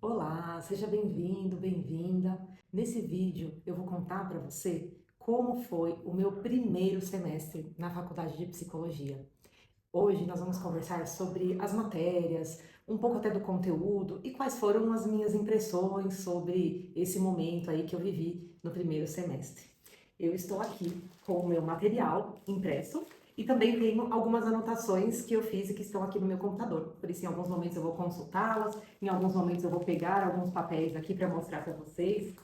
Olá, seja bem-vindo, bem-vinda. Nesse vídeo eu vou contar para você como foi o meu primeiro semestre na faculdade de psicologia. Hoje nós vamos conversar sobre as matérias, um pouco até do conteúdo e quais foram as minhas impressões sobre esse momento aí que eu vivi no primeiro semestre. Eu estou aqui com o meu material impresso e também tenho algumas anotações que eu fiz e que estão aqui no meu computador. Por isso, em alguns momentos eu vou consultá-las, em alguns momentos eu vou pegar alguns papéis aqui para mostrar para vocês.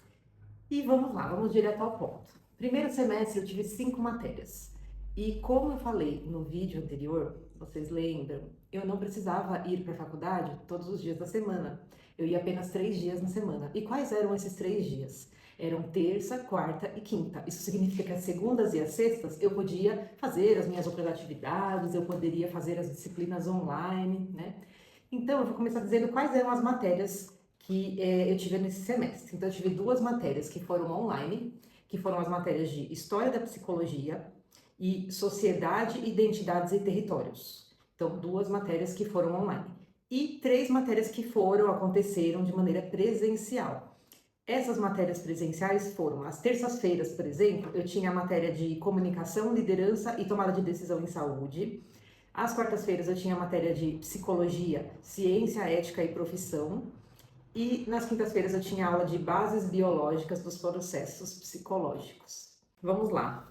E vamos lá, vamos direto ao ponto. Primeiro semestre eu tive 5 matérias. E como eu falei no vídeo anterior, vocês lembram, eu não precisava ir para a faculdade todos os dias da semana. Eu ia apenas 3 dias na semana. E quais eram esses 3 dias? Eram terça, quarta e quinta. Isso significa que as segundas e as sextas eu podia fazer as minhas outras atividades, eu poderia fazer as disciplinas online, né? Então, eu vou começar dizendo quais eram as matérias que eu tive nesse semestre. Então, eu tive 2 matérias que foram online, que foram as matérias de História da Psicologia e Sociedade, Identidades e Territórios. Então, 2 matérias que foram online. E 3 matérias que aconteceram de maneira presencial. Essas matérias presenciais foram, às terças-feiras, por exemplo, eu tinha a matéria de Comunicação, Liderança e Tomada de Decisão em Saúde. Às quartas-feiras eu tinha a matéria de Psicologia, Ciência, Ética e Profissão. E nas quintas-feiras eu tinha aula de Bases Biológicas dos Processos Psicológicos. Vamos lá.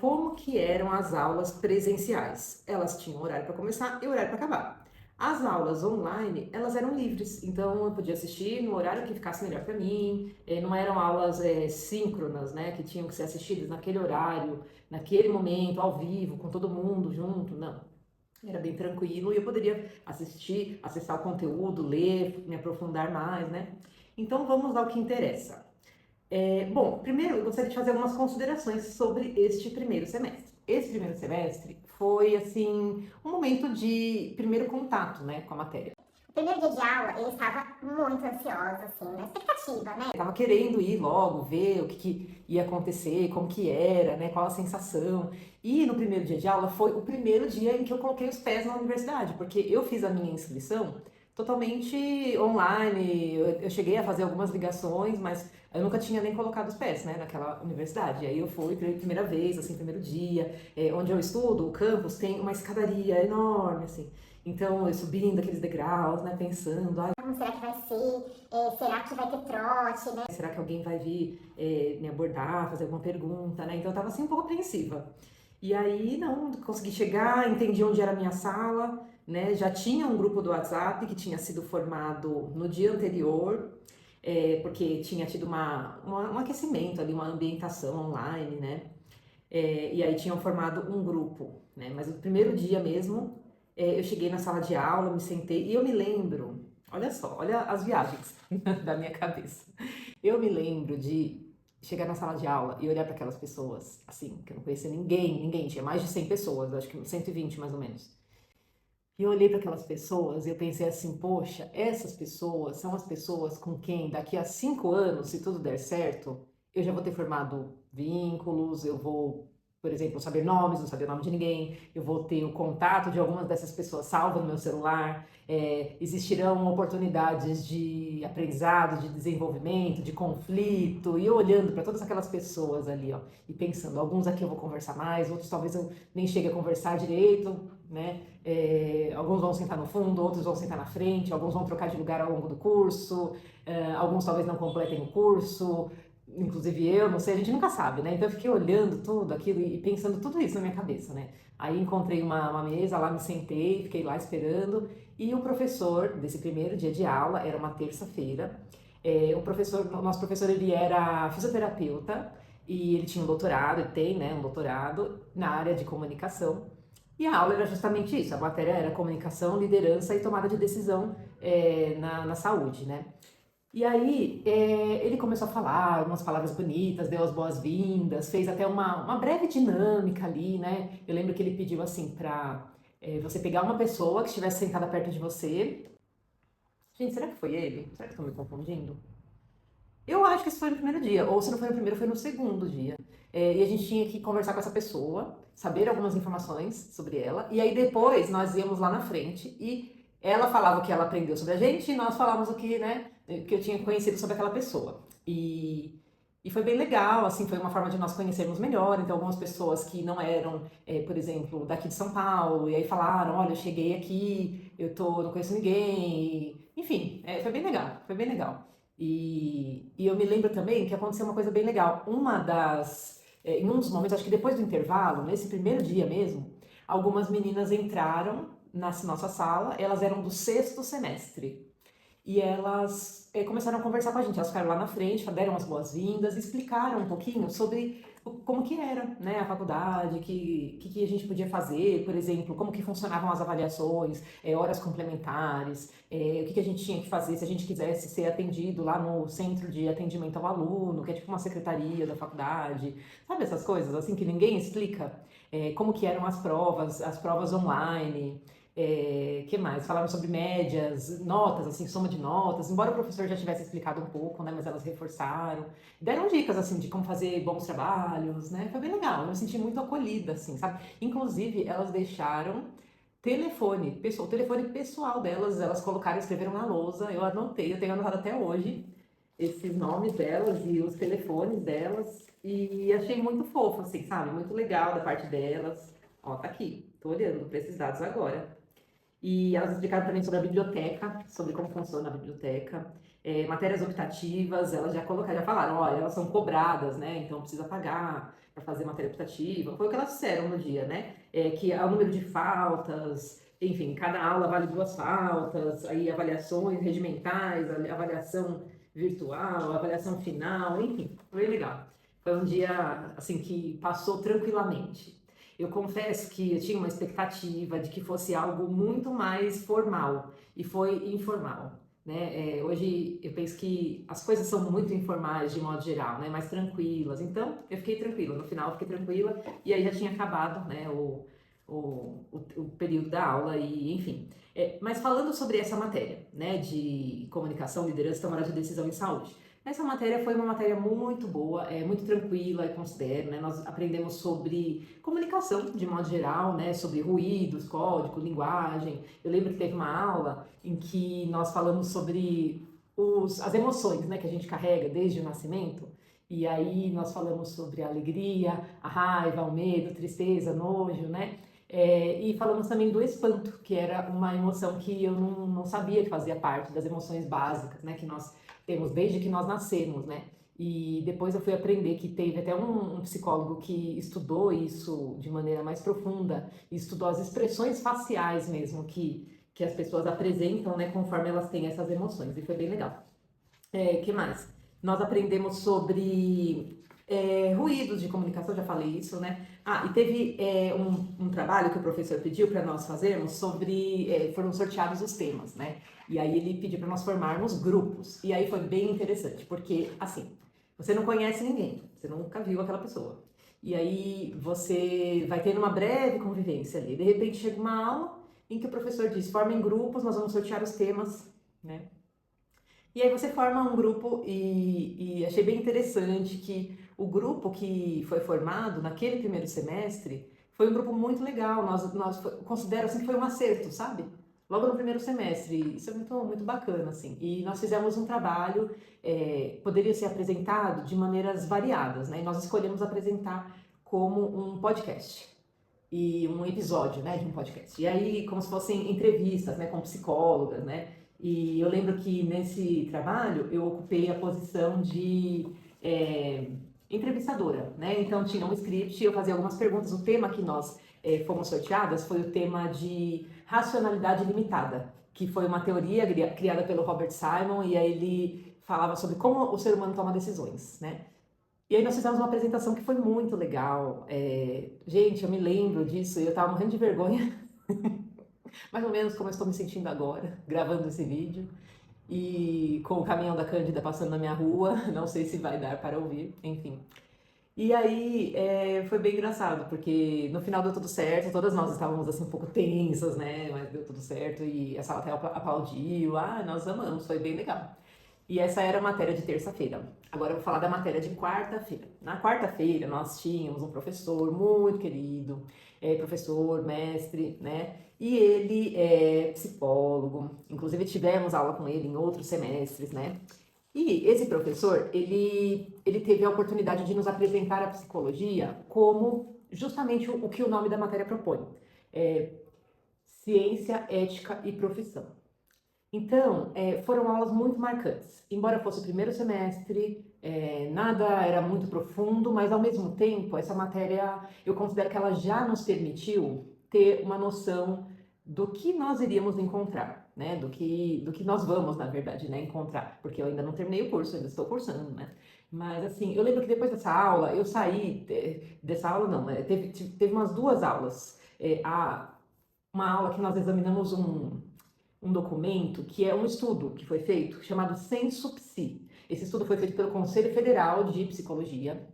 Como que eram as aulas presenciais? Elas tinham horário para começar e horário para acabar. As aulas online, elas eram livres, então eu podia assistir no horário que ficasse melhor para mim. Não eram aulas síncronas, né, que tinham que ser assistidas naquele horário, naquele momento, ao vivo, com todo mundo junto, não. Era bem tranquilo e eu poderia assistir, acessar o conteúdo, ler, me aprofundar mais, né? Então vamos ao que interessa. Bom, primeiro eu gostaria de fazer algumas considerações sobre este primeiro semestre. Esse primeiro semestre foi, assim, um momento de primeiro contato, né, com a matéria. O primeiro dia de aula, ele estava muito ansioso, assim, na expectativa, né? Eu tava querendo ir logo, ver o que ia acontecer, como que era, né, qual a sensação. E no primeiro dia de aula foi o primeiro dia em que eu coloquei os pés na universidade, porque eu fiz a minha inscrição totalmente online. Eu cheguei a fazer algumas ligações, mas eu nunca tinha nem colocado os pés, né, naquela universidade. E aí eu fui pela primeira vez, assim, primeiro dia, onde eu estudo, o campus tem uma escadaria enorme, assim. Então eu subindo aqueles degraus, né, pensando, Como será que vai ser? Será que vai ter trote, né? será que alguém vai vir me abordar, fazer alguma pergunta, né? Então eu tava assim um pouco apreensiva. E aí, não, consegui chegar, entendi onde era a minha sala, né? Já tinha um grupo do WhatsApp que tinha sido formado no dia anterior, porque tinha tido um aquecimento ali, uma ambientação online, né? E aí tinham formado um grupo, né? Mas o primeiro dia mesmo, eu cheguei na sala de aula, me sentei, e eu me lembro, olha só, olha as viagens da minha cabeça. Eu me lembro de chegar na sala de aula e olhar para aquelas pessoas, assim, que eu não conhecia ninguém, tinha mais de 100 pessoas, acho que 120 mais ou menos. E eu olhei para aquelas pessoas e eu pensei assim, poxa, essas pessoas são as pessoas com quem daqui a 5 anos, se tudo der certo, eu já vou ter formado vínculos, eu vou, por exemplo, saber nomes, não saber o nome de ninguém, eu vou ter o contato de algumas dessas pessoas salvo no meu celular, existirão oportunidades de aprendizado, de desenvolvimento, de conflito, e eu olhando para todas aquelas pessoas ali, ó, e pensando, alguns aqui eu vou conversar mais, outros talvez eu nem chegue a conversar direito, né? Alguns vão sentar no fundo, outros vão sentar na frente, alguns vão trocar de lugar ao longo do curso, alguns talvez não completem o curso, inclusive eu, não sei, a gente nunca sabe, né? Então eu fiquei olhando tudo aquilo e pensando tudo isso na minha cabeça, né? Aí encontrei uma mesa lá, me sentei, fiquei lá esperando, e o professor desse primeiro dia de aula, era uma terça-feira, o nosso professor, ele era fisioterapeuta, e ele tinha um doutorado, ele tem, né, um doutorado na área de comunicação, e a aula era justamente isso, a matéria era comunicação, liderança e tomada de decisão na saúde, né? E aí ele começou a falar umas palavras bonitas, deu as boas-vindas, fez até uma breve dinâmica ali, né? Eu lembro que ele pediu assim para você pegar uma pessoa que estivesse sentada perto de você. Gente, será que foi ele? Será que estou me confundindo? Eu acho que isso foi no primeiro dia, ou se não foi no primeiro, foi no segundo dia. E a gente tinha que conversar com essa pessoa, saber algumas informações sobre ela, e aí depois nós íamos lá na frente e ela falava o que ela aprendeu sobre a gente e nós falávamos o que, né, que eu tinha conhecido sobre aquela pessoa. E foi bem legal, assim, foi uma forma de nós conhecermos melhor. Então, algumas pessoas que não eram, por exemplo, daqui de São Paulo, e aí falaram, olha, eu cheguei aqui, não conheço ninguém. Enfim, foi bem legal, foi bem legal. E eu me lembro também que aconteceu uma coisa bem legal. Em um dos momentos, acho que depois do intervalo, nesse primeiro dia mesmo, algumas meninas entraram na nossa sala, elas eram do sexto semestre. E elas começaram a conversar com a gente. Elas ficaram lá na frente, deram as boas-vindas, explicaram um pouquinho sobre como que era, né, a faculdade, que a gente podia fazer, por exemplo, como que funcionavam as avaliações, horas complementares, o que a gente tinha que fazer se a gente quisesse ser atendido lá no centro de atendimento ao aluno, que é tipo uma secretaria da faculdade, sabe essas coisas assim que ninguém explica? Como que eram as provas online. Que mais? Falaram sobre médias, notas, assim, soma de notas, embora o professor já tivesse explicado um pouco, né, mas elas reforçaram, deram dicas, assim, de como fazer bons trabalhos, né, foi bem legal, eu me senti muito acolhida, assim, sabe? Inclusive, elas deixaram o telefone pessoal delas, elas colocaram, escreveram na lousa, eu anotei, eu tenho anotado até hoje, esses nomes delas e os telefones delas, e achei muito fofo, assim, sabe? Muito legal da parte delas. Ó, tá aqui, tô olhando pra esses dados agora. E elas explicaram também sobre a biblioteca, sobre como funciona a biblioteca. Matérias optativas, elas já falaram, olha, elas são cobradas, né? Então precisa pagar para fazer matéria optativa. Foi o que elas disseram no dia, né? Que é o número de faltas, enfim, cada aula vale 2 faltas, aí avaliações regimentais, avaliação virtual, avaliação final, enfim, foi legal. Foi um dia, assim, que passou tranquilamente. Eu confesso que eu tinha uma expectativa de que fosse algo muito mais formal e foi informal, né? Hoje eu penso que as coisas são muito informais de modo geral, né? Mais tranquilas. Então eu fiquei tranquila, no final eu fiquei tranquila e aí já tinha acabado, né? O período da aula e enfim. Mas falando sobre essa matéria, né? De comunicação, liderança e tomada de decisão em saúde. Essa matéria foi uma matéria muito boa, muito tranquila, eu considero, né? Nós aprendemos sobre comunicação, de modo geral, né? Sobre ruídos, código, linguagem. Eu lembro que teve uma aula em que nós falamos sobre as emoções, né? Que a gente carrega desde o nascimento. E aí nós falamos sobre a alegria, a raiva, o medo, tristeza, nojo, né? E falamos também do espanto, que era uma emoção que eu não sabia que fazia parte das emoções básicas, né? Que nós temos desde que nós nascemos, né? E depois eu fui aprender que teve até um psicólogo que estudou isso de maneira mais profunda, e estudou as expressões faciais mesmo que as pessoas apresentam, né, conforme elas têm essas emoções, e foi bem legal. Que mais? Nós aprendemos sobre ruídos de comunicação, já falei isso, né? E teve um trabalho que o professor pediu para nós fazermos sobre, foram sorteados os temas, né? E aí ele pediu para nós formarmos grupos. E aí foi bem interessante, porque assim, você não conhece ninguém, você nunca viu aquela pessoa. E aí você vai tendo uma breve convivência ali. De repente chega uma aula em que o professor diz, formem grupos, nós vamos sortear os temas, né? E aí você forma um grupo e achei bem interessante que o grupo que foi formado naquele primeiro semestre foi um grupo muito legal. Considero assim que foi um acerto, sabe? Logo no primeiro semestre. Isso é muito, muito bacana, assim. E nós fizemos um trabalho, poderia ser apresentado de maneiras variadas, né? E nós escolhemos apresentar como um podcast e um episódio, né, de um podcast. E aí, como se fossem entrevistas, né, com psicólogas, né? E eu lembro que nesse trabalho eu ocupei a posição de entrevistadora, né? Então tinha um script, eu fazia algumas perguntas. O tema que nós fomos sorteadas foi o tema de racionalidade limitada, que foi uma teoria criada pelo Robert Simon, e aí ele falava sobre como o ser humano toma decisões, né? E aí nós fizemos uma apresentação que foi muito legal. Gente, eu me lembro disso e eu tava morrendo de vergonha, mais ou menos como eu estou me sentindo agora, gravando esse vídeo. E com o caminhão da Cândida passando na minha rua, não sei se vai dar para ouvir, enfim. E aí foi bem engraçado, porque no final deu tudo certo, todas nós estávamos assim um pouco tensas, né? Mas deu tudo certo e a sala até aplaudiu, nós amamos, foi bem legal. E essa era a matéria de terça-feira. Agora eu vou falar da matéria de quarta-feira. Na quarta-feira nós tínhamos um professor muito querido, professor, mestre, né? E ele é psicólogo, inclusive tivemos aula com ele em outros semestres, né? E esse professor, ele teve a oportunidade de nos apresentar a psicologia como justamente o que o nome da matéria propõe. É, ciência, ética e profissão. Então, foram aulas muito marcantes. Embora fosse o primeiro semestre, nada era muito profundo, mas ao mesmo tempo, essa matéria, eu considero que ela já nos permitiu ter uma noção do que nós iríamos encontrar, né? Do que nós vamos, na verdade, né, encontrar. Porque eu ainda não terminei o curso, ainda estou cursando, né? Mas, assim, eu lembro que depois dessa aula, eu saí, dessa aula não, teve umas duas aulas. Uma aula que nós examinamos um documento que é um estudo que foi feito chamado Censo-Psi. Esse estudo foi feito pelo Conselho Federal de Psicologia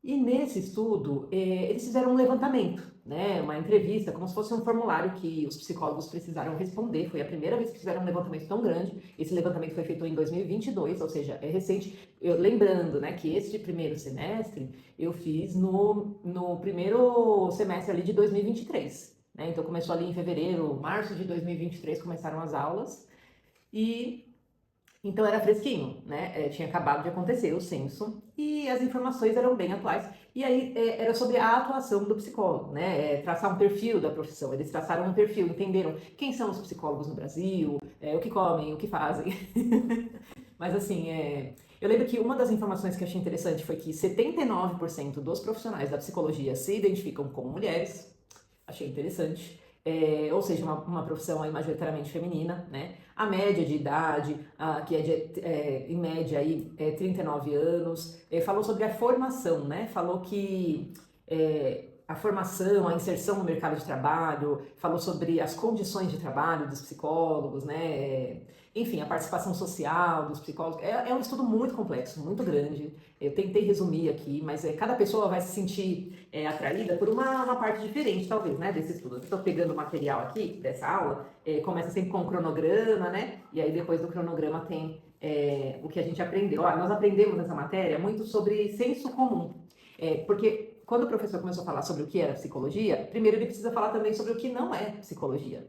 e nesse estudo eles fizeram um levantamento, né, uma entrevista, como se fosse um formulário que os psicólogos precisaram responder. Foi a primeira vez que fizeram um levantamento tão grande. Esse levantamento foi feito em 2022, ou seja, é recente. Lembrando, né, que este primeiro semestre eu fiz no primeiro semestre ali de 2023. Né? Então começou ali em fevereiro, março de 2023 começaram as aulas e então era fresquinho, né? Tinha acabado de acontecer o censo e as informações eram bem atuais. E aí era sobre a atuação do psicólogo, né? Traçar um perfil da profissão. Eles traçaram um perfil, entenderam quem são os psicólogos no Brasil, o que comem, o que fazem. Mas assim, eu lembro que uma das informações que eu achei interessante foi que 79% dos profissionais da psicologia se identificam como mulheres. Achei interessante. Ou seja, uma profissão aí majoritariamente feminina, né? A média de idade, que em média aí, 39 anos, falou sobre a formação, né? Falou que a formação, a inserção no mercado de trabalho, falou sobre as condições de trabalho dos psicólogos, né? Enfim, a participação social dos psicólogos. É um estudo muito complexo, muito grande. Eu tentei resumir aqui, mas cada pessoa vai se sentir atraída por uma parte diferente, talvez, né, desse estudo. Eu estou pegando o material aqui dessa aula, começa sempre com um cronograma, né? E aí depois do cronograma tem o que a gente aprendeu. Nós aprendemos nessa matéria muito sobre senso comum, porque quando o professor começou a falar sobre o que era psicologia, primeiro ele precisa falar também sobre o que não é psicologia.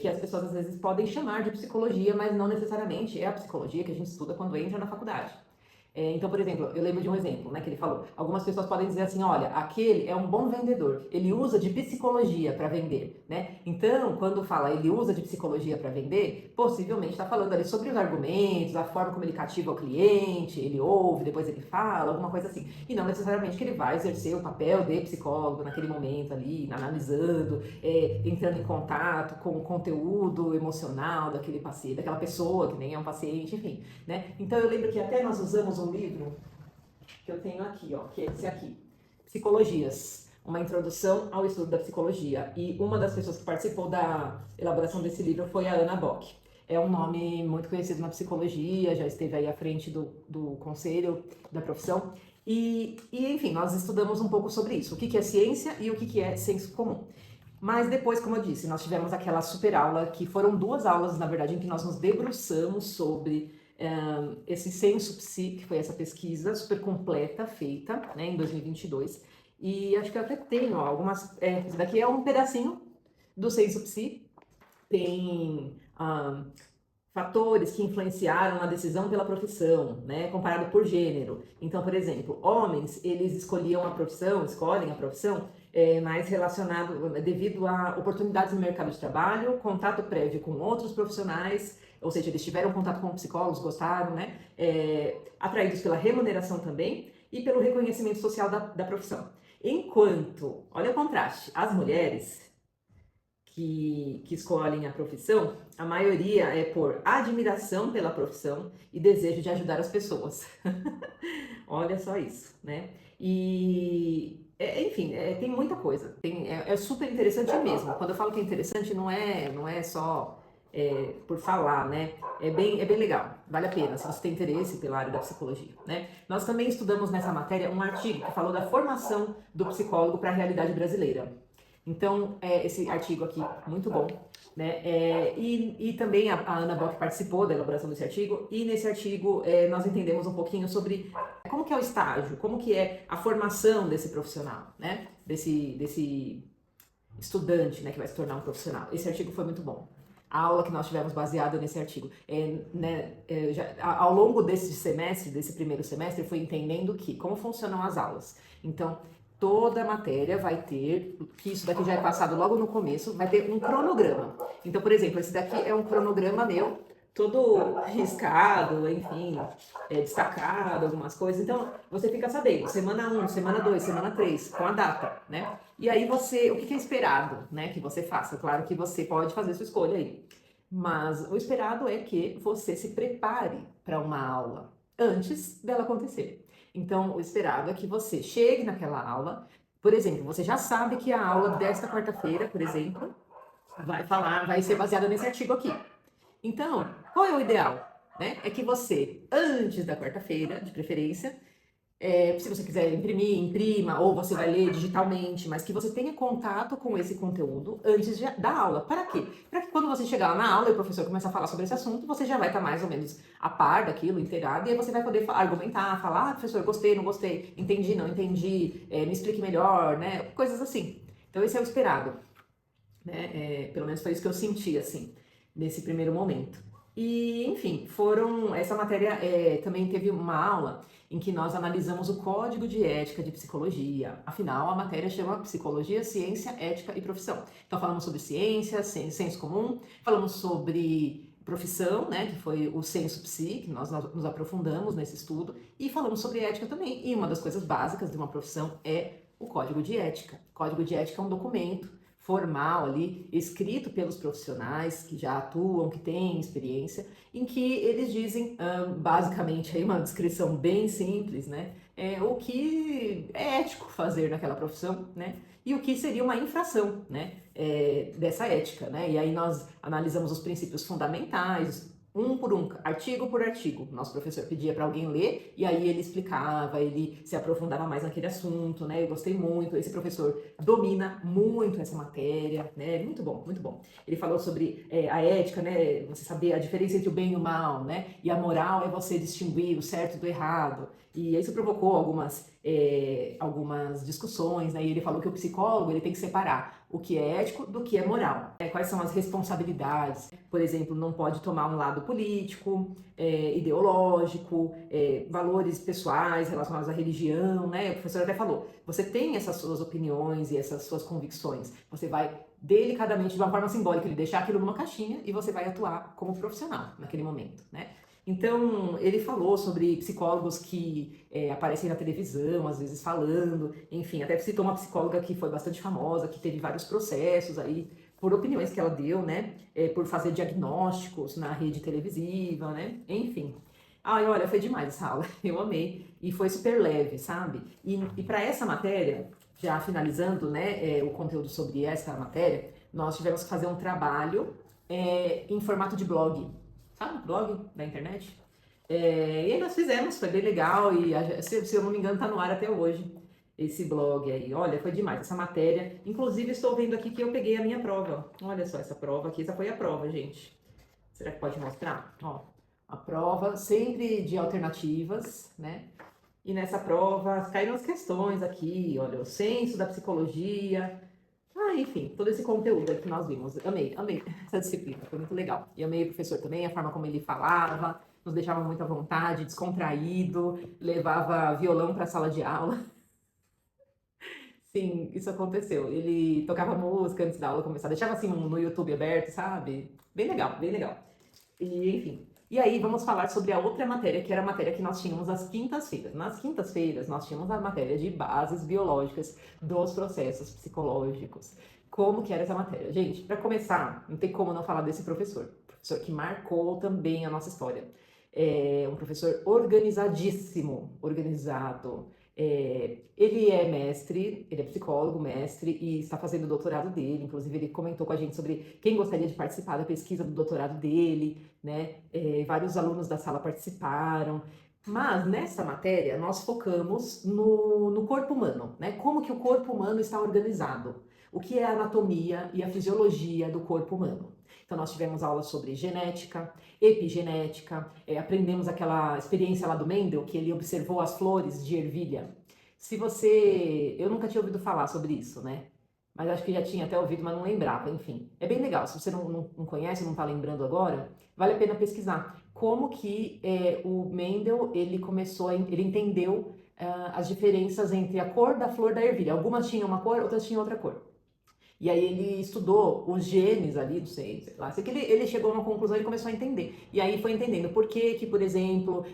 Que as pessoas às vezes podem chamar de psicologia, mas não necessariamente é a psicologia que a gente estuda quando entra na faculdade. Então, por exemplo, eu lembro de um exemplo, né, que ele falou. Algumas pessoas podem dizer assim, olha, aquele é um bom vendedor, ele usa de psicologia para vender, né? Então, quando fala ele usa de psicologia para vender, possivelmente está falando ali sobre os argumentos, a forma como ele cativa o cliente, ele ouve, depois ele fala, alguma coisa assim. E não necessariamente que ele vai exercer o papel de psicólogo naquele momento ali, analisando, entrando em contato com o conteúdo emocional daquele paciente, daquela pessoa que nem é um paciente, enfim, né? Então, eu lembro que até nós usamos um livro que eu tenho aqui, ó, que é esse aqui, Psicologias, uma introdução ao estudo da psicologia. E uma das pessoas que participou da elaboração desse livro foi a Ana Bock. É um nome muito conhecido na psicologia, já esteve aí à frente do conselho da profissão. Enfim, nós estudamos um pouco sobre isso, o que é ciência e o que é senso comum. Mas depois, como eu disse, nós tivemos aquela super aula, que foram duas aulas, na verdade, em que nós nos debruçamos sobre esse Censo-Psi, que foi essa pesquisa super completa, feita, né, em 2022. E acho que eu até tenho algumas... Esse daqui é um pedacinho do Censo-Psi. Tem fatores que influenciaram na decisão pela profissão, né, comparado por gênero. Então, por exemplo, homens, eles escolhem a profissão mais relacionado devido a oportunidades no mercado de trabalho, contato prévio com outros profissionais, ou seja, eles tiveram contato com psicólogos, gostaram, né, atraídos pela remuneração também e pelo reconhecimento social da profissão. Enquanto, olha o contraste, as mulheres que escolhem a profissão, a maioria é por admiração pela profissão e desejo de ajudar as pessoas. Olha só isso, né? Enfim, tem muita coisa. É super interessante mesmo. Quando eu falo que é interessante, não é só por falar, né? É bem legal. Vale a pena, se você tem interesse pela área da psicologia, né? Nós também estudamos nessa matéria um artigo que falou da formação do psicólogo para a realidade brasileira. Então, esse artigo aqui, muito bom, né? E também a Ana Bock participou da elaboração desse artigo, e nesse artigo nós entendemos um pouquinho sobre como que é o estágio, como que é a formação desse profissional, né? Desse estudante, né, que vai se tornar um profissional. Esse artigo foi muito bom. A aula que nós tivemos baseada nesse artigo. Ao longo desse semestre, desse primeiro semestre, foi entendendo como funcionam as aulas. Então, toda matéria vai ter, que isso daqui já é passado logo no começo, vai ter um cronograma. Então, por exemplo, esse daqui é um cronograma meu, todo riscado, enfim, destacado, algumas coisas. Então, você fica sabendo, semana 1, semana 2, semana 3, com a data, né? E aí o que é esperado, né, que você faça? Claro que você pode fazer sua escolha aí. Mas o esperado é que você se prepare para uma aula antes dela acontecer. Então, o esperado é que você chegue naquela aula. Por exemplo, você já sabe que a aula desta quarta-feira, por exemplo, vai ser baseada nesse artigo aqui. Então, qual é o ideal? Né? É que você, antes da quarta-feira, de preferência, se você quiser imprimir, imprima, ou você vai ler digitalmente, mas que você tenha contato com esse conteúdo antes da aula. Para quê? Para que quando você chegar lá na aula e o professor começar a falar sobre esse assunto, você já vai estar mais ou menos a par daquilo, inteirado, e aí você vai poder argumentar, falar, professor, gostei, não gostei, entendi, não entendi, me explique melhor, né? Coisas assim. Então esse é o esperado, né? Pelo menos foi isso que eu senti, assim, nesse primeiro momento. E, enfim, essa matéria também teve uma aula em que nós analisamos o Código de Ética de Psicologia. Afinal, a matéria chama Psicologia, Ciência, Ética e Profissão. Então, falamos sobre ciência, senso comum, falamos sobre profissão, né, que foi o senso psi, que nós nos aprofundamos nesse estudo, e falamos sobre ética também. E uma das coisas básicas de uma profissão é o Código de Ética. O Código de Ética é um documento formal ali, escrito pelos profissionais que já atuam, que têm experiência, em que eles dizem, basicamente, aí uma descrição bem simples, né, o que é ético fazer naquela profissão, né, e o que seria uma infração, né, dessa ética, né, e aí nós analisamos os princípios fundamentais, um por um, artigo por artigo. Nosso professor pedia para alguém ler e aí ele explicava, ele se aprofundava mais naquele assunto, né? Eu gostei muito. Esse professor domina muito essa matéria, né? Muito bom, muito bom. Ele falou sobre a ética, né? Você saber a diferença entre o bem e o mal, né? E a moral é você distinguir o certo do errado. E isso provocou algumas discussões, né? E ele falou que o psicólogo ele tem que separar o que é ético do que é moral. Quais são as responsabilidades? Por exemplo, não pode tomar um lado político, ideológico, valores pessoais relacionados à religião, né? O professor até falou, você tem essas suas opiniões e essas suas convicções, você vai delicadamente, de uma forma simbólica, ele deixar aquilo numa caixinha e você vai atuar como profissional naquele momento, né? Então, ele falou sobre psicólogos que aparecem na televisão, às vezes falando, enfim, até citou uma psicóloga que foi bastante famosa, que teve vários processos aí, por opiniões que ela deu, né, por fazer diagnósticos na rede televisiva, né, enfim. Ai, olha, foi demais essa aula, eu amei, e foi super leve, sabe? E para essa matéria, já finalizando, né, o conteúdo sobre essa matéria, nós tivemos que fazer um trabalho em formato de blog, sabe, blog da internet. E aí nós fizemos, foi bem legal e se eu não me engano tá no ar até hoje esse blog aí. Olha, foi demais essa matéria. Inclusive estou vendo aqui que eu peguei a minha prova. Olha só essa prova aqui, essa foi a prova, gente. Será que pode mostrar? Ó, a prova sempre de alternativas, né? E nessa prova caíram as questões aqui, olha, o senso da psicologia, enfim, todo esse conteúdo aí que nós vimos. Amei essa disciplina, foi muito legal. E amei o professor também, a forma como ele falava, nos deixava muito à vontade, descontraído, levava violão para a sala de aula. Sim, isso aconteceu. Ele tocava música antes da aula começar, deixava assim no YouTube aberto, sabe? Bem legal, bem legal. E, enfim. E aí, vamos falar sobre a outra matéria, que era a matéria que nós tínhamos às quintas-feiras. Nas quintas-feiras, nós tínhamos a matéria de bases biológicas dos processos psicológicos. Como que era essa matéria? Gente, para começar, não tem como não falar desse professor. Professor que marcou também a nossa história. É um professor organizadíssimo, organizado. Ele é mestre, ele é psicólogo, mestre, e está fazendo o doutorado dele. Inclusive, ele comentou com a gente sobre quem gostaria de participar da pesquisa do doutorado dele, né? Vários alunos da sala participaram. Mas nessa matéria, nós focamos no corpo humano, né? Como que o corpo humano está organizado. o que é a anatomia e a fisiologia do corpo humano. Então, nós tivemos aulas sobre genética, epigenética, aprendemos aquela experiência lá do Mendel, que ele observou as flores de ervilha. Eu nunca tinha ouvido falar sobre isso, né? Mas acho que já tinha até ouvido, mas não lembrava, enfim. É bem legal, se você não conhece, não está lembrando agora, vale a pena pesquisar. Como que o Mendel, ele entendeu as diferenças entre a cor da flor da ervilha. Algumas tinham uma cor, outras tinham outra cor. E aí ele estudou os genes ali, não sei lá, sei que ele chegou a uma conclusão e começou a entender. E aí foi entendendo por que, por exemplo,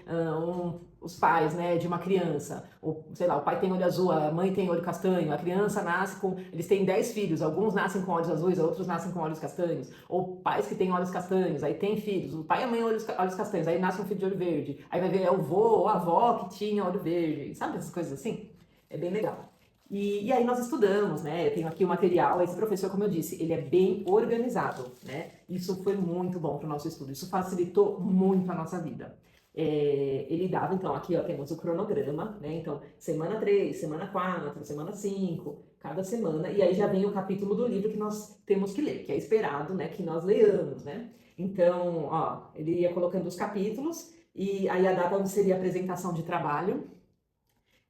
os pais, né, de uma criança, ou, sei lá, o pai tem olho azul, a mãe tem olho castanho, a criança nasce com, eles têm 10 filhos, alguns nascem com olhos azuis, outros nascem com olhos castanhos, ou pais que têm olhos castanhos, aí tem filhos, o pai e a mãe olhos castanhos, aí nasce um filho de olho verde, aí vai ver o vô ou a avó que tinha olho verde, sabe essas coisas assim? É bem legal. E aí nós estudamos, né? Eu tenho aqui o material, esse professor, como eu disse, ele é bem organizado, né? Isso foi muito bom para o nosso estudo, isso facilitou muito a nossa vida. Ele dava, então, aqui ó, temos o cronograma, né? Então, semana 3, semana 4, semana 5, cada semana, e aí já vem o capítulo do livro que nós temos que ler, que é esperado, né, que nós leiamos, né? Então, ó, ele ia colocando os capítulos, e aí a data onde seria a apresentação de trabalho,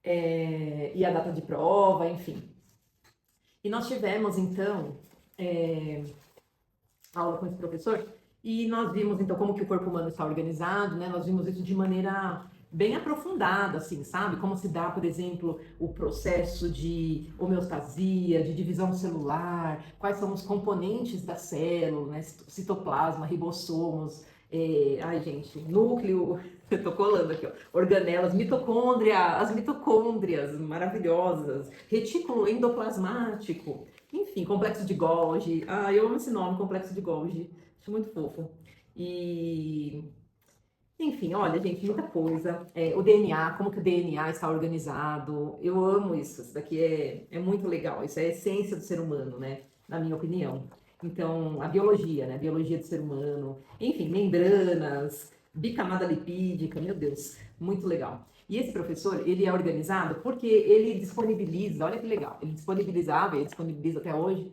e a data de prova, enfim. E nós tivemos, então, aula com esse professor, e nós vimos, então, como que o corpo humano está organizado, né? Nós vimos isso de maneira bem aprofundada, assim, sabe? Como se dá, por exemplo, o processo de homeostasia, de divisão celular, quais são os componentes da célula, né? Citoplasma, ribossomos, ai, gente, núcleo, eu tô colando aqui, ó, organelas, mitocôndria, as mitocôndrias maravilhosas, retículo endoplasmático, enfim, complexo de Golgi. Ah, eu amo esse nome, complexo de Golgi. Acho muito fofo. E, enfim, olha, gente, muita coisa. O DNA, como que o DNA está organizado. Eu amo isso. Isso daqui é muito legal. Isso é a essência do ser humano, né? Na minha opinião. Então, a biologia, né? A biologia do ser humano. Enfim, membranas, bicamada lipídica, meu Deus, muito legal. E esse professor, ele é organizado porque ele disponibiliza, olha que legal, ele disponibilizava, ele disponibiliza até hoje,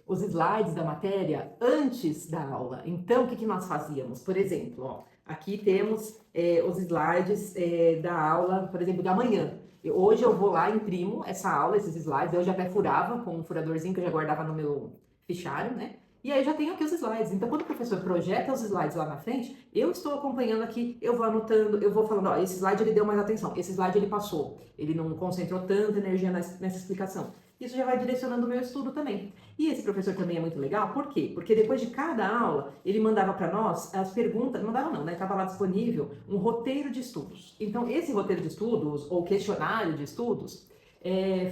os slides da matéria antes da aula. Então, o que nós fazíamos? Por exemplo, ó, aqui temos os slides da aula, por exemplo, da manhã. Hoje eu vou lá, imprimo essa aula, esses slides, eu já até furava com um furadorzinho que eu já guardava no meu fichário, né? E aí já tenho aqui os slides. Então, quando o professor projeta os slides lá na frente, eu estou acompanhando aqui, eu vou anotando, eu vou falando, ó, esse slide ele deu mais atenção, esse slide ele passou, ele não concentrou tanta energia nessa explicação. Isso já vai direcionando o meu estudo também. E esse professor também é muito legal, por quê? Porque depois de cada aula, ele mandava para nós as perguntas, mandava não, né? Estava lá disponível um roteiro de estudos. Então, esse roteiro de estudos, ou questionário de estudos,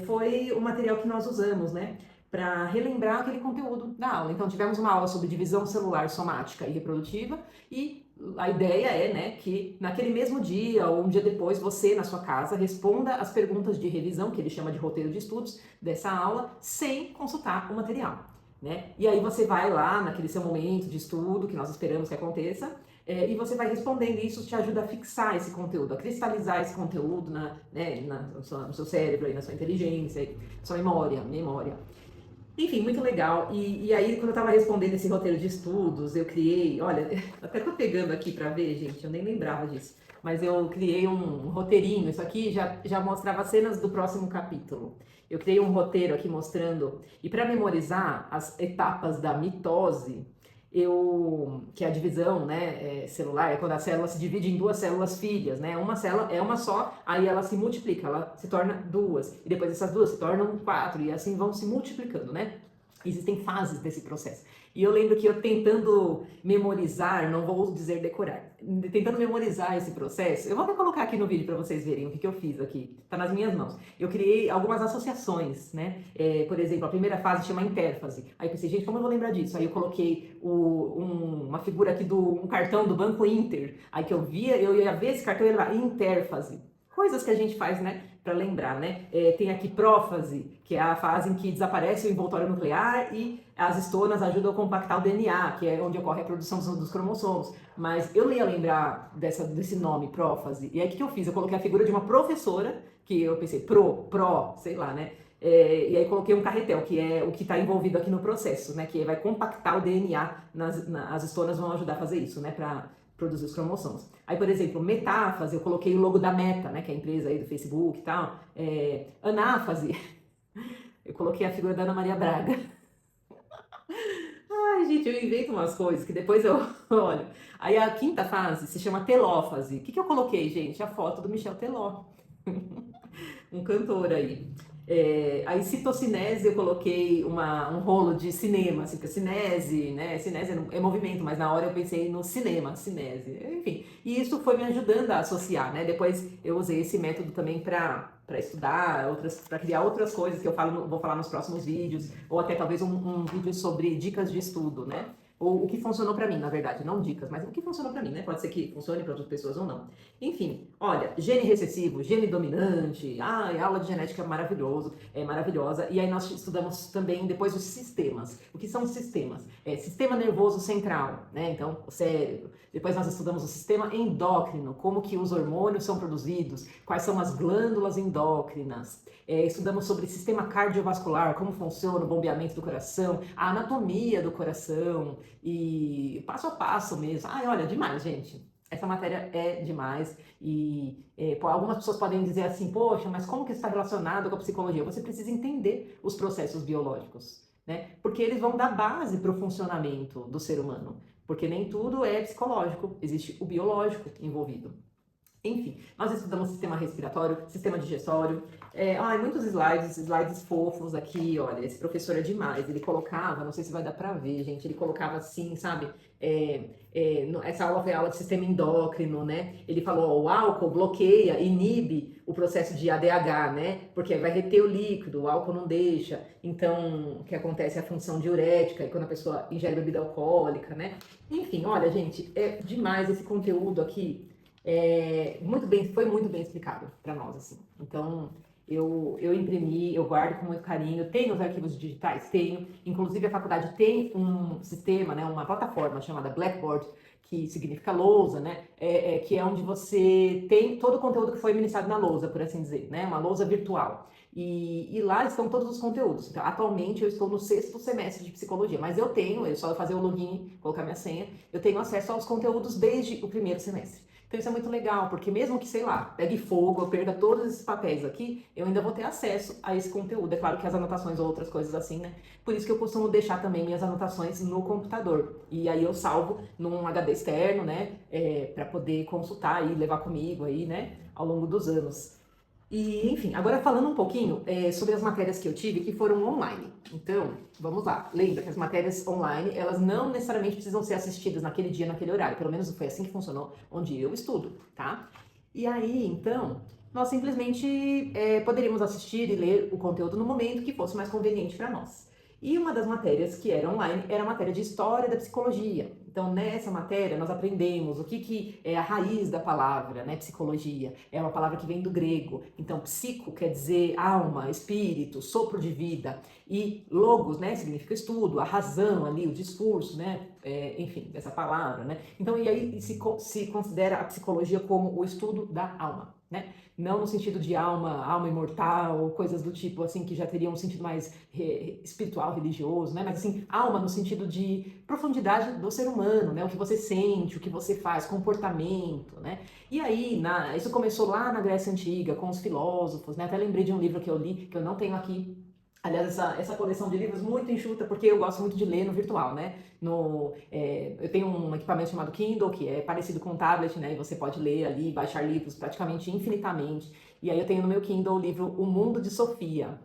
foi o material que nós usamos, né? Para relembrar aquele conteúdo da aula. Então, tivemos uma aula sobre divisão celular somática e reprodutiva, e a ideia é, né, que naquele mesmo dia ou um dia depois, você, na sua casa, responda as perguntas de revisão, que ele chama de roteiro de estudos, dessa aula, sem consultar o material, né? E aí você vai lá, naquele seu momento de estudo, que nós esperamos que aconteça, e você vai respondendo, e isso te ajuda a fixar esse conteúdo, a cristalizar esse conteúdo no seu cérebro, na sua inteligência, sua memória. Enfim, muito legal. E aí, quando eu estava respondendo esse roteiro de estudos, eu criei, olha, até tô pegando aqui para ver, gente, eu nem lembrava disso, mas eu criei um roteirinho, isso aqui já mostrava cenas do próximo capítulo. Eu criei um roteiro aqui mostrando, e para memorizar as etapas da mitose, que é a divisão, né, celular, é quando a célula se divide em duas células filhas, né? Uma célula é uma só, aí ela se multiplica, ela se torna duas, e depois essas duas se tornam 4, e assim vão se multiplicando, né? Existem fases desse processo. E eu lembro que eu tentando memorizar, não vou dizer decorar, tentando memorizar esse processo, eu vou até colocar aqui no vídeo para vocês verem o que eu fiz aqui, tá nas minhas mãos. Eu criei algumas associações, né? Por exemplo, a primeira fase chama intérfase. Aí eu pensei, gente, como eu vou lembrar disso? Aí eu coloquei uma figura aqui um cartão do Banco Inter, aí que eu ia ver esse cartão e ia lá, intérfase. Coisas que a gente faz, né, para lembrar, né? Tem aqui prófase, que é a fase em que desaparece o envoltório nuclear e as estonas ajudam a compactar o DNA, que é onde ocorre a produção dos cromossomos. Mas eu ia lembrar desse nome, prófase. E aí o que eu fiz? Eu coloquei a figura de uma professora, que eu pensei, sei lá, né? E aí coloquei um carretel, que é o que está envolvido aqui no processo, né? Que vai compactar o DNA, as histonas vão ajudar a fazer isso, né? Para produzir os cromossomos. Aí, por exemplo, metáfase, eu coloquei o logo da Meta, né? Que é a empresa aí do Facebook e tal. Anáfase, eu coloquei a figura da Ana Maria Braga. Ai, gente, eu invento umas coisas que depois eu olho. Aí a quinta fase se chama telófase. O que eu coloquei, gente? A foto do Michel Teló, um cantor aí. Aí citocinese eu coloquei um rolo de cinema, assim, porque cinese, né? Cinese é movimento, mas na hora eu pensei no cinema, cinese, enfim. E isso foi me ajudando a associar, né? Depois eu usei esse método também para estudar, para criar outras coisas que eu vou falar nos próximos vídeos, ou até talvez um vídeo sobre dicas de estudo, né? Ou o que funcionou para mim, na verdade, não dicas, mas o que funcionou para mim, né? Pode ser que funcione para outras pessoas ou não. Enfim, olha, gene recessivo, gene dominante, aula de genética maravilhosa. E aí nós estudamos também depois os sistemas. O que são os sistemas? Sistema nervoso central, né? Então, o cérebro. Depois nós estudamos o sistema endócrino, como que os hormônios são produzidos, quais são as glândulas endócrinas. Estudamos sobre sistema cardiovascular, como funciona o bombeamento do coração, a anatomia do coração e passo a passo mesmo. Olha, demais, gente. Essa matéria é demais e algumas pessoas podem dizer assim, poxa, mas como que isso está relacionado com a psicologia? Você precisa entender os processos biológicos, né? Porque eles vão dar base para o funcionamento do ser humano. Porque nem tudo é psicológico, existe o biológico envolvido. Enfim, nós estudamos sistema respiratório, sistema digestório. Muitos slides fofos aqui, olha, esse professor é demais. Ele colocava, não sei se vai dar pra ver, gente, ele colocava assim, sabe? Essa aula foi aula de sistema endócrino, né? Ele falou, ó, o álcool bloqueia, inibe o processo de ADH, né? Porque vai reter o líquido, o álcool não deixa. Então, o que acontece é a função diurética, e quando a pessoa ingere bebida alcoólica, né? Enfim, olha, gente, é demais esse conteúdo aqui. Foi muito bem explicado para nós, assim. Então, eu imprimi, eu guardo com muito carinho. Tenho os arquivos digitais? Tenho. Inclusive, a faculdade tem um sistema, né, uma plataforma chamada Blackboard, que significa lousa, né, que é onde você tem todo o conteúdo que foi ministrado na lousa, por assim dizer, né, uma lousa virtual. E lá estão todos os conteúdos. Então, atualmente eu estou no 6º semestre de psicologia, mas eu só fazer o login, colocar minha senha, eu tenho acesso aos conteúdos desde o 1º semestre. Então isso é muito legal, porque mesmo que, sei lá, pegue fogo, eu perda todos esses papéis aqui, eu ainda vou ter acesso a esse conteúdo. É claro que as anotações ou outras coisas assim, né? Por isso que eu costumo deixar também minhas anotações no computador. E aí eu salvo num HD externo, né? Para poder consultar e levar comigo aí, né? Ao longo dos anos. E, enfim, agora falando um pouquinho sobre as matérias que eu tive que foram online. Então, vamos lá. Lembra que as matérias online, elas não necessariamente precisam ser assistidas naquele dia, naquele horário. Pelo menos foi assim que funcionou onde eu estudo, tá? E aí, então, nós simplesmente poderíamos assistir e ler o conteúdo no momento que fosse mais conveniente para nós. E uma das matérias que era online era a matéria de História da Psicologia. Então, nessa matéria, nós aprendemos o que é a raiz da palavra, né? Psicologia. É uma palavra que vem do grego. Então, psico quer dizer alma, espírito, sopro de vida. E logos, né? Significa estudo, a razão ali, o discurso, né? Enfim, essa palavra, né? Então, e aí se considera a psicologia como o estudo da alma, né? Não no sentido de alma imortal, coisas do tipo, assim, que já teriam um sentido mais espiritual, religioso, né? Mas, assim, alma no sentido de profundidade do ser humano, né? O que você sente, o que você faz, comportamento, né? E aí, isso começou lá na Grécia Antiga, com os filósofos, né? Até lembrei de um livro que eu li, que eu não tenho aqui. Aliás, essa coleção de livros muito enxuta, porque eu gosto muito de ler no virtual, né? Eu tenho um equipamento chamado Kindle, que é parecido com um tablet, né? E você pode ler ali, baixar livros praticamente infinitamente. E aí eu tenho no meu Kindle o livro O Mundo de Sofia.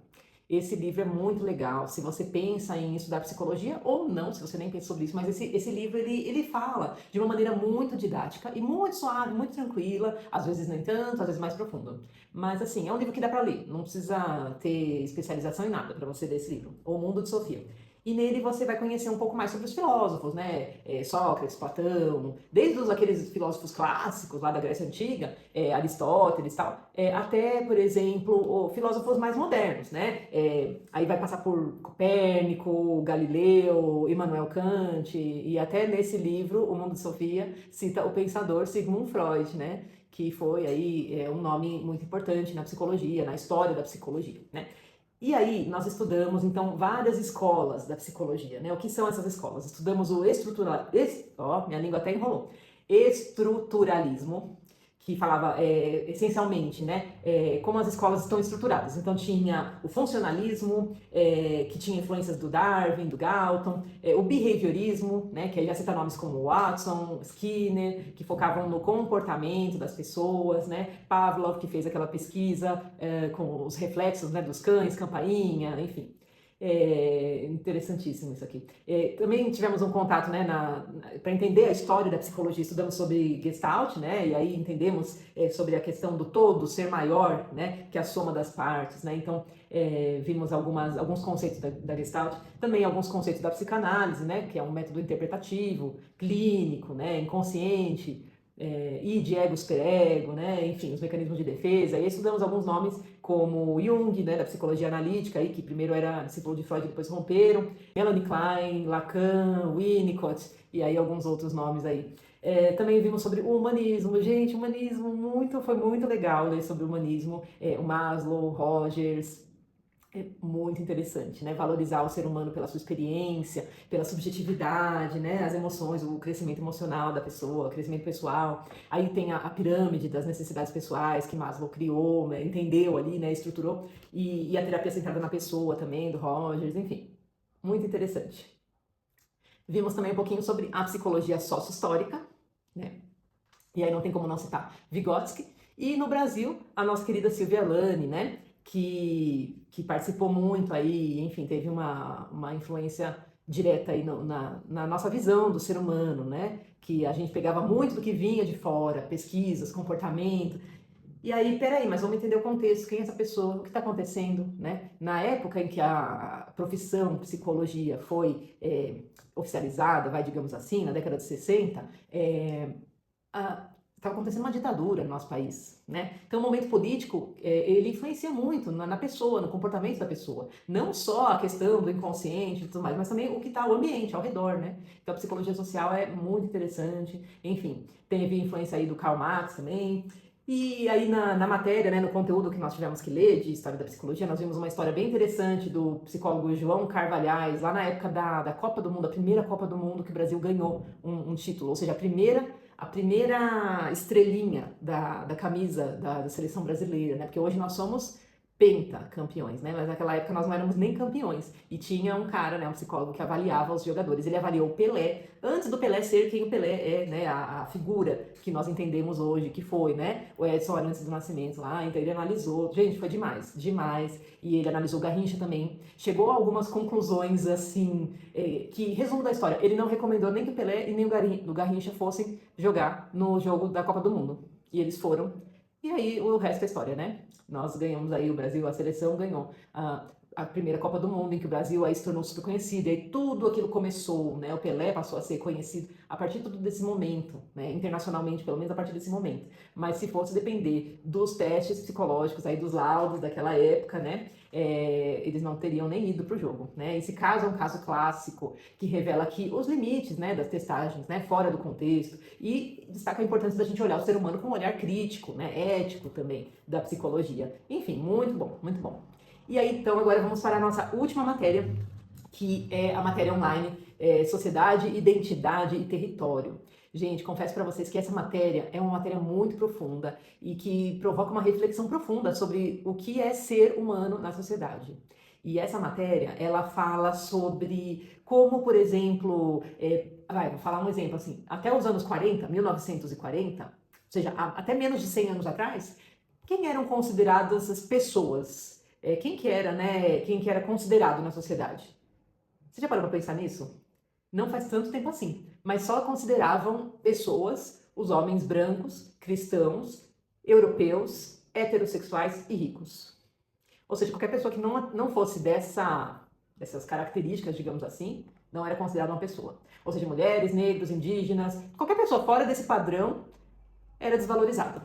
Esse livro é muito legal, se você pensa em estudar psicologia ou não, se você nem pensa sobre isso, mas esse livro, ele fala de uma maneira muito didática e muito suave, muito tranquila, às vezes nem tanto, às vezes mais profundo. Mas assim, é um livro que dá para ler, não precisa ter especialização em nada para você ler esse livro, O Mundo de Sofia. E nele você vai conhecer um pouco mais sobre os filósofos, né? Sócrates, Platão, desde aqueles filósofos clássicos lá da Grécia Antiga, Aristóteles e tal, até, por exemplo, filósofos mais modernos, né? Aí vai passar por Copérnico, Galileu, Immanuel Kant, e até nesse livro, O Mundo de Sofia, cita o pensador Sigmund Freud, né? Que foi aí um nome muito importante na psicologia, na história da psicologia, né? E aí, nós estudamos, então, várias escolas da psicologia, né? O que são essas escolas? Estudamos o minha língua até enrolou. Estruturalismo, que falava essencialmente, né, como as escolas estão estruturadas. Então tinha o funcionalismo, que tinha influências do Darwin, do Galton, o behaviorismo, né, que aí já cita nomes como Watson, Skinner, que focavam no comportamento das pessoas, né, Pavlov, que fez aquela pesquisa com os reflexos, né, dos cães, campainha, enfim. Interessantíssimo isso aqui. Também tivemos um contato, né, para entender a história da psicologia, estudamos sobre Gestalt, né, e aí entendemos sobre a questão do todo ser maior, né, que a soma das partes, né, então vimos alguns conceitos da Gestalt, também alguns conceitos da psicanálise, né, que é um método interpretativo, clínico, né, inconsciente, id, ego, superego, né, enfim, os mecanismos de defesa, e aí estudamos alguns nomes como Jung, né, da psicologia analítica, aí, que primeiro era discípulo de Freud e depois romperam, Melanie Klein, Lacan, Winnicott, e aí alguns outros nomes aí. Também vimos sobre o humanismo. Gente, foi muito legal ler sobre o humanismo, o Maslow, Rogers. É muito interessante, né? Valorizar o ser humano pela sua experiência, pela subjetividade, né? As emoções, o crescimento emocional da pessoa, o crescimento pessoal. Aí tem a pirâmide das necessidades pessoais que Maslow criou, né? Entendeu ali, né? Estruturou. E a terapia centrada na pessoa também, do Rogers, enfim. Muito interessante. Vimos também um pouquinho sobre a psicologia sócio-histórica, né? E aí não tem como não citar Vygotsky. E no Brasil, a nossa querida Silvia Lani, né? Que participou muito aí, enfim, teve uma influência direta aí na nossa visão do ser humano, né? Que a gente pegava muito do que vinha de fora, pesquisas, comportamento. E aí, peraí, mas vamos entender o contexto, quem é essa pessoa, o que está acontecendo, né? Na época em que a profissão psicologia foi oficializada, vai, digamos assim, na década de 60, estava acontecendo uma ditadura no nosso país, né? Então, o momento político, ele influencia muito na pessoa, no comportamento da pessoa. Não só a questão do inconsciente e tudo mais, mas também o que está o ambiente, ao redor, né? Então, a psicologia social é muito interessante. Enfim, teve influência aí do Karl Marx também. E aí, na matéria, né, no conteúdo que nós tivemos que ler de História da Psicologia, nós vimos uma história bem interessante do psicólogo João Carvalhais, lá na época da Copa do Mundo, a primeira Copa do Mundo que o Brasil ganhou um título, ou seja, a primeira estrelinha da camisa da seleção brasileira, né? Porque hoje nós somos pentacampeões, né? Mas naquela época nós não éramos nem campeões. E tinha um cara, né, um psicólogo que avaliava os jogadores. Ele avaliou o Pelé, antes do Pelé ser quem o Pelé é, né? A figura que nós entendemos hoje, que foi, né? O Edson antes do nascimento lá. Então ele analisou. Gente, foi demais, demais. E ele analisou o Garrincha também. Chegou a algumas conclusões, assim, que, resumo da história, ele não recomendou nem que o Pelé e nem o Garrincha fossem jogar no jogo da Copa do Mundo. E eles foram. E aí o resto é história, né? Nós ganhamos aí, o Brasil, a seleção ganhou a primeira Copa do Mundo, em que o Brasil aí se tornou super conhecido, e aí tudo aquilo começou, né? O Pelé passou a ser conhecido a partir de desse momento, né? Internacionalmente, pelo menos a partir desse momento. Mas se fosse depender dos testes psicológicos, aí dos laudos daquela época, né? Eles não teriam nem ido para o jogo, né? Esse caso é um caso clássico que revela aqui os limites, né, das testagens, né, fora do contexto, e destaca a importância da gente olhar o ser humano com um olhar crítico, né, ético também, da psicologia. Enfim, muito bom, muito bom. E aí, então, agora vamos para a nossa última matéria, que é a matéria online, Sociedade, Identidade e Território. Gente, confesso para vocês que essa matéria é uma matéria muito profunda e que provoca uma reflexão profunda sobre o que é ser humano na sociedade. E essa matéria, ela fala sobre como, por exemplo, vou falar um exemplo assim, até os anos 40, 1940, ou seja, até menos de 100 anos atrás, quem eram consideradas as pessoas? Quem que era, né? Quem que era considerado na sociedade? Você já parou para pensar nisso? Não faz tanto tempo assim, mas só consideravam pessoas, os homens brancos, cristãos, europeus, heterossexuais e ricos. Ou seja, qualquer pessoa que não fosse dessas características, digamos assim, não era considerada uma pessoa. Ou seja, mulheres, negros, indígenas, qualquer pessoa fora desse padrão era desvalorizada.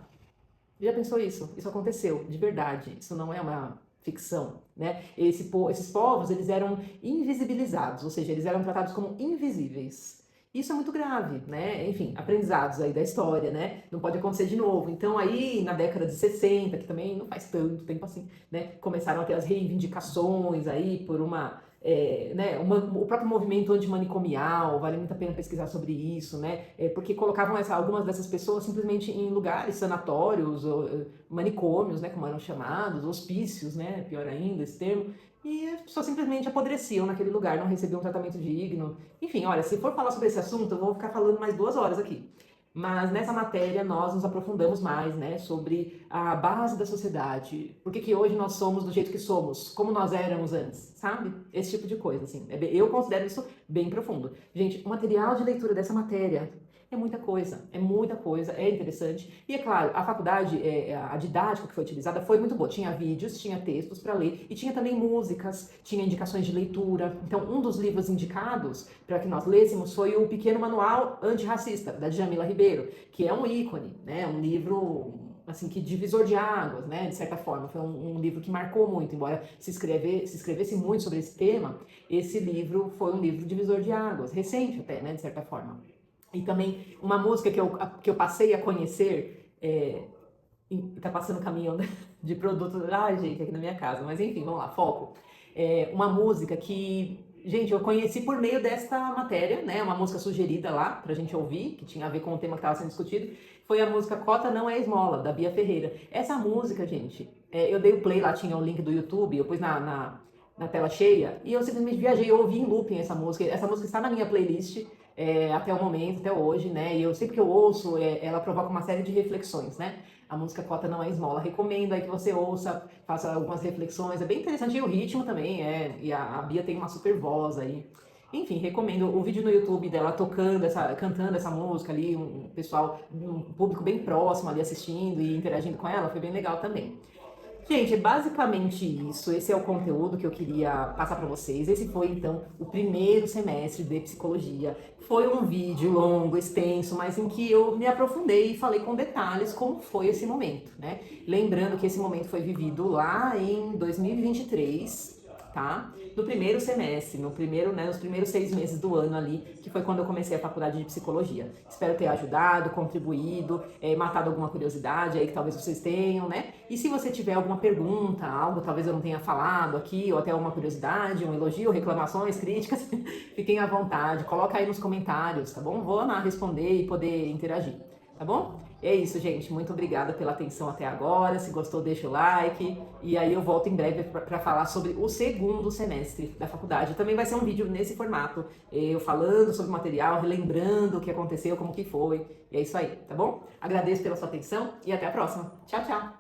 Já pensou isso? Isso aconteceu, de verdade. Isso não é uma ficção, né? Esses povos, eles eram invisibilizados, ou seja, eles eram tratados como invisíveis. Isso é muito grave, né? Enfim, aprendizados aí da história, né? Não pode acontecer de novo. Então, aí, na década de 60, que também não faz tanto tempo assim, né? Começaram a ter as reivindicações aí por o próprio movimento antimanicomial, vale muito a pena pesquisar sobre isso, né? Porque colocavam algumas dessas pessoas simplesmente em lugares sanatórios, ou, manicômios, né? Como eram chamados, hospícios, né? Pior ainda esse termo. E as pessoas simplesmente apodreciam naquele lugar, não recebiam um tratamento digno. Enfim, olha, se for falar sobre esse assunto, eu vou ficar falando mais 2 horas aqui. Mas nessa matéria nós nos aprofundamos mais, né, sobre a base da sociedade. Por que que hoje nós somos do jeito que somos? Como nós éramos antes, sabe? Esse tipo de coisa, assim. Eu considero isso bem profundo. Gente, o material de leitura dessa matéria é muita coisa, é interessante. E é claro, a faculdade, a didática que foi utilizada foi muito boa. Tinha vídeos, tinha textos para ler e tinha também músicas, tinha indicações de leitura. Então, um dos livros indicados para que nós lêssemos foi o Pequeno Manual Antirracista, da Djamila Ribeiro, que é um ícone, né? Um livro assim, que divisor de águas, né, de certa forma, foi um livro que marcou muito, embora se escrevesse muito sobre esse tema, esse livro foi um livro divisor de águas, recente até, né, de certa forma. E também uma música que eu passei a conhecer, tá passando caminhão de produto, ai gente, aqui na minha casa, mas enfim, vamos lá, foco. Uma música que, gente, eu conheci por meio desta matéria, né, uma música sugerida lá pra gente ouvir, que tinha a ver com o tema que estava sendo discutido, foi a música Cota Não É Esmola, da Bia Ferreira. Essa música, gente, eu dei o play lá, tinha o link do YouTube, eu pus na tela cheia, e eu simplesmente viajei, eu ouvi em looping essa música está na minha playlist, até o momento, até hoje, né? E eu sempre que eu ouço, ela provoca uma série de reflexões, né? A música Cota Não É Esmola. Recomendo aí que você ouça, faça algumas reflexões. É bem interessante. E o ritmo também e a Bia tem uma super voz aí. Enfim, recomendo o vídeo no YouTube dela cantando essa música ali, um público bem próximo ali assistindo e interagindo com ela, foi bem legal também. Gente, é basicamente isso. Esse é o conteúdo que eu queria passar para vocês. Esse foi, então, o primeiro semestre de psicologia. Foi um vídeo longo, extenso, mas em que eu me aprofundei e falei com detalhes como foi esse momento, né? Lembrando que esse momento foi vivido lá em 2023, tá? No primeiro semestre, nos primeiros 6 meses do ano ali, que foi quando eu comecei a faculdade de psicologia. Espero ter ajudado, contribuído, matado alguma curiosidade aí que talvez vocês tenham, né? E se você tiver alguma pergunta, algo talvez eu não tenha falado aqui, ou até alguma curiosidade, um elogio, reclamações, críticas, fiquem à vontade, coloca aí nos comentários, tá bom? Vou lá responder e poder interagir, tá bom? É isso, gente. Muito obrigada pela atenção até agora. Se gostou, deixa o like. E aí eu volto em breve para falar sobre o segundo semestre da faculdade. Também vai ser um vídeo nesse formato, eu falando sobre o material, relembrando o que aconteceu, como que foi. E é isso aí, tá bom? Agradeço pela sua atenção e até a próxima. Tchau, tchau!